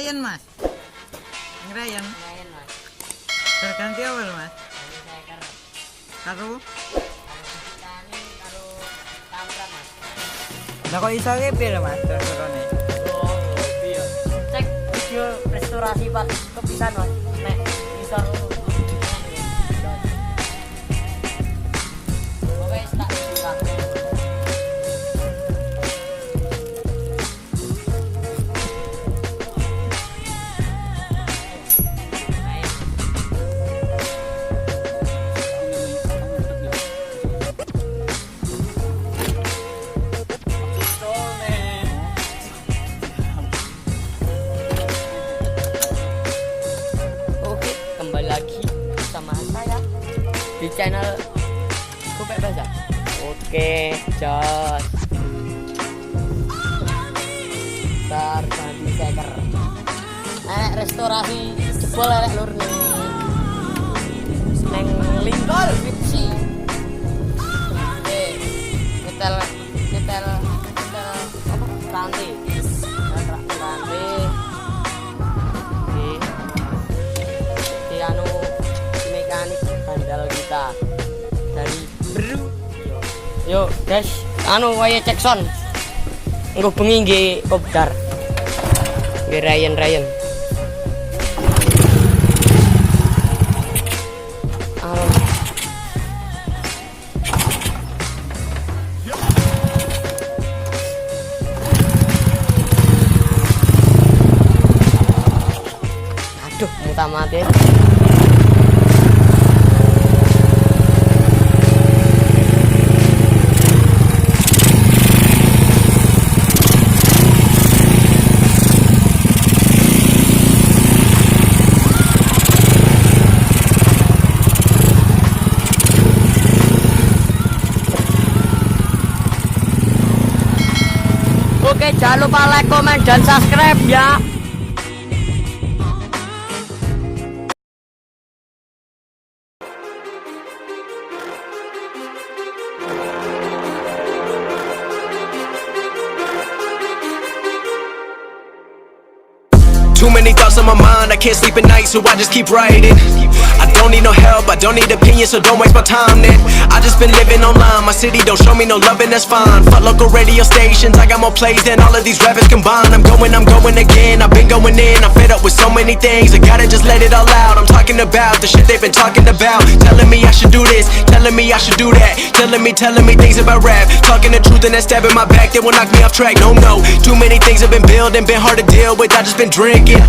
ngerayan mas? Ngerayan? Ngerayan mas. Terganti awal mas? Saya Karo? Kami karo kamera mas. Nah kok bisa ngepil mas? Terus-terusnya? Oh iya. Cek video restorasi pas kepisan mas. Nek bisa oke tak buka. Oke, kembali lagi sama saya di channel Kupek Baza. Oke, jos. Ganti seker. Restorasi jebol lur nih. Neng linggol fiksi. Oke, nyetel apa? Rantai. Anu mekanik handal kita dari BIRU. Yo guys, anu waya cek sound engko bengi nggih kopdar nggih Ryan aduh muta mati. Oke, jangan lupa like, komen, dan subscribe ya. Too many thoughts on my mind, I can't sleep at night, so I just keep writing. I don't need no help, I don't need opinions, so don't waste my time then. I just been living online, my city don't show me no love and that's fine. Fuck local radio stations, I got more plays than all of these rappers combined. I'm going again, I've been going in, I'm fed up with so many things, I gotta just let it all out. I'm talking about the shit they've been talking about, telling me I should do this, telling me I should do that, telling me things about rap, talking the truth and that stab in my back, they will knock me off track. No, too many things have been building, been hard to deal with, I just been drinking.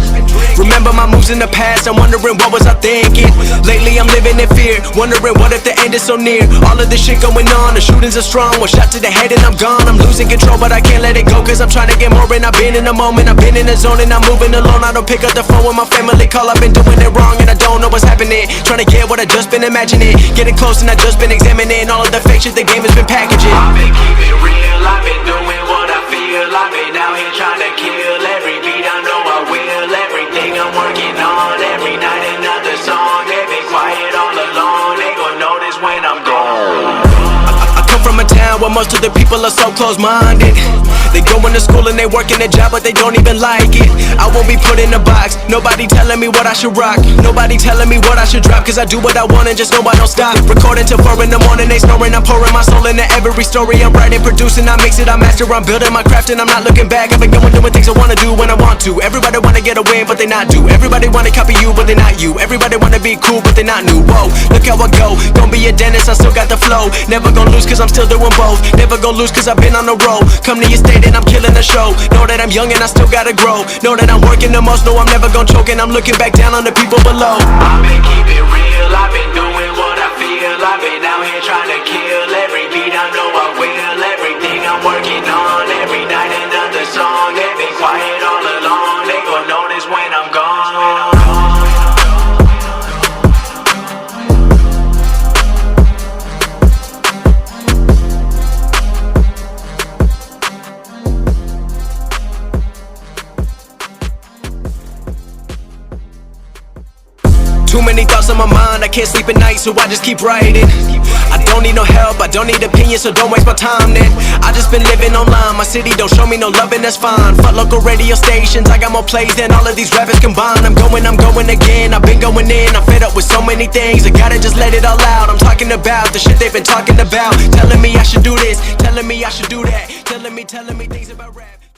Remember my moves in the past, I'm wondering what was I thinking. Lately I'm living in fear, wondering what if the end is so near. All of this shit going on, the shootings are strong, one shot to the head and I'm gone. I'm losing control but I can't let it go, cause I'm trying to get more. And I've been in the moment, I've been in the zone, and I'm moving alone. I don't pick up the phone when my family call, I've been doing it wrong and I don't know what's happening. Trying to get what I just been imagining, getting close and I just been examining all of the fake shit the game has been packaging. I've been keeping real, I've been doing what I feel, I've been out here trying to kill every beat, I know I will. Everything I'm working on, every night another song. They been quiet all along, they gon' notice when I'm gone. I come from a town where most of the people are so close-minded. They go into school and they work in a job but they don't even like it. I won't be put in a box, nobody telling me what I should rock, nobody telling me what I should drop, cause I do what I want and just know I don't stop. Recording till 4 in the morning, they snoring, I'm pouring my soul into every story. I'm writing, producing, I mix it, I master, I'm building my craft and I'm not looking back. I've been going doing things I wanna do when I want to. Everybody wanna get a win but they not do. Everybody wanna copy you but they not you. Everybody wanna be cool but they not new. Whoa, look how I go, gon' be a dentist, I still got the flow. Never gon' lose cause I'm still doing both. Never gon' lose cause I've been on the road. Come to your state and I'm killing the show. Know that I'm young and I still gotta grow. Know that I'm working the most, know I'm never gon' choke. And I'm looking back down on the people below. I've been keeping real, I've been doing what I feel. I've been out here trying to kill every beat, I know I will. Everything I'm working on, every night another song. They've been quiet all along, they gon' notice when I'm gone. Too many thoughts on my mind, I can't sleep at night, so I just keep writing. I don't need no help, I don't need opinions, so don't waste my time then. I just been living online, my city don't show me no loving, that's fine. Fuck local radio stations, I got more plays than all of these rappers combined. I'm going again, I've been going in, I'm fed up with so many things, I gotta just let it all out. I'm talking about the shit they've been talking about, telling me I should do this, telling me I should do that, telling me things about rap.